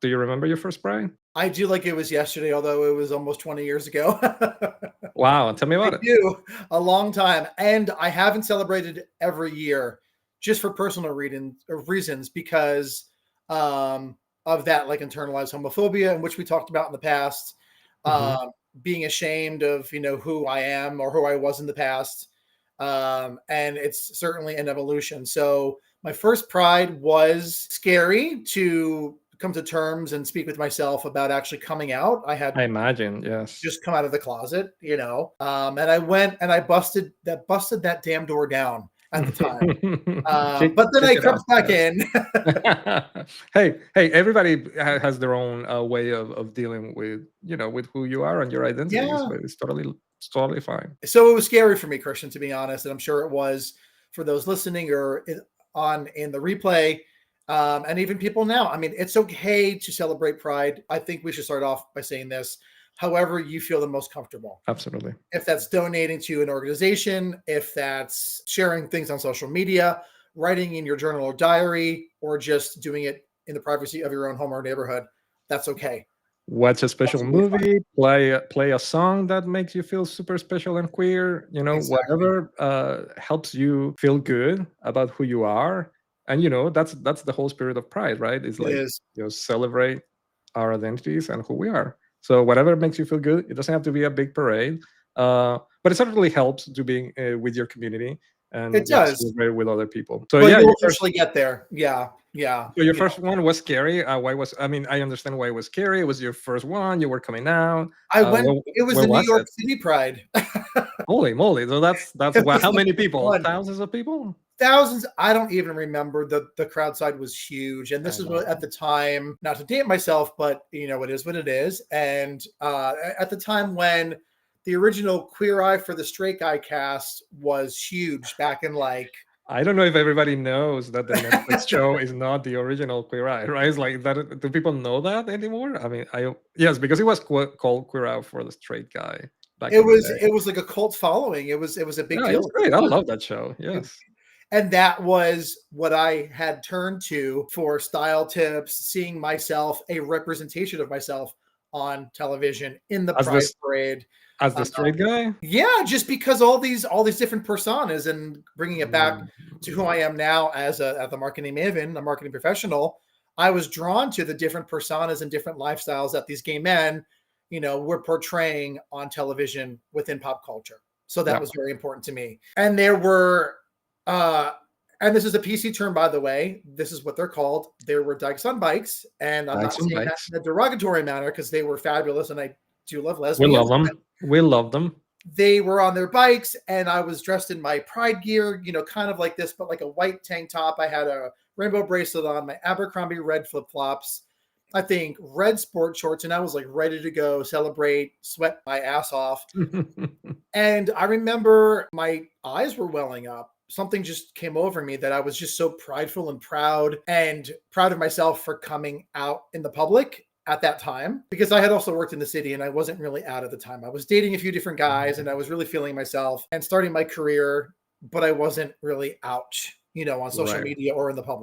Do you remember your first Pride? I do like it was yesterday, although it was almost 20 years ago. Wow, tell me I about it. do, a long time, and I haven't celebrated every year just for personal reasons because of that, like internalized homophobia, in which we talked about in the past, Mhm. um, being ashamed of who I am or who I was in the past, and it's certainly an evolution. So my first Pride was scary to come to terms and speak with myself about actually coming out. I had I imagine, yes. just come out of the closet, and I went and I busted that damn door down at the time. But then Kick I it crept off, back yes. in. Hey, everybody has their own way of dealing with, with who you are and your identities, Yeah. but it's totally fine. So it was scary for me, Christian, to be honest, and I'm sure it was for those listening or in the replay, and even people now. I mean, it's okay to celebrate Pride. I think we should start off by saying this. However, you feel the most comfortable. Absolutely. If that's donating to an organization, if that's sharing things on social media, writing in your journal or diary, or just doing it in the privacy of your own home or neighborhood, that's okay. Watch a special Absolutely fine. movie, play a song that makes you feel super special and queer, Exactly. whatever helps you feel good about who you are. And that's the whole spirit of Pride, right? It's It like, is. celebrate our identities and who we are. So whatever makes you feel good, it doesn't have to be a big parade, but it certainly helps to being with your community It and does. celebrate with other people. So But yeah, you'll your first eventually get there. Yeah. Yeah. so your first one was scary. Why was? I mean, I understand why it was scary. It was your first one. You were coming out. I went, Where, it was where the New was York it? City Pride. Holy moly! So that's It what? was How the many big people? one. Thousands of people. Thousands. I don't even remember. The crowd side was huge. And I this is what at know. the time, not to date myself, but it is what it is. And at the time when the original Queer Eye for the Straight Guy cast was huge back in like I don't know if everybody knows that the Netflix show is not the original Queer Eye, right? It's like that. Do people know that anymore? I mean, I yes, because it was called Queer Eye for the Straight Guy back it in the was day. it was like a cult following. It was a big Yeah, deal. it's It was great. I fun. love that show. Yes. And that was what I had turned to for style tips, seeing myself, a representation of myself on television in the As Pride this Parade. as the Uh, straight guy. yeah, just because all these different personas, and bringing it back to who Mm. I am now as a marketing maven, a marketing professional, I was drawn to the different personas and different lifestyles that these gay men, were portraying on television within pop culture. So that Yeah. was very important to me. And there were, uh, and this is a PC term, by the way. This is what they're called. There were dykes on bikes, and I'm Bikes not and saying that bikes. in a derogatory manner because they were fabulous, and I do love We love lesbians. them. We love them. They were on their bikes, and I was dressed in my pride gear, kind of like this, but like a white tank top. I had a rainbow bracelet on, my Abercrombie red flip flops, I think red sport shorts, and I was like ready to go celebrate, sweat my ass off. And I remember my eyes were welling up. Something just came over me that I was just so prideful and proud of myself for coming out in the public at that time, because I had also worked in the city and I wasn't really out at the time. I was dating a few different guys and I was really feeling myself and starting my career, but I wasn't really out, on social Right. media or in the public.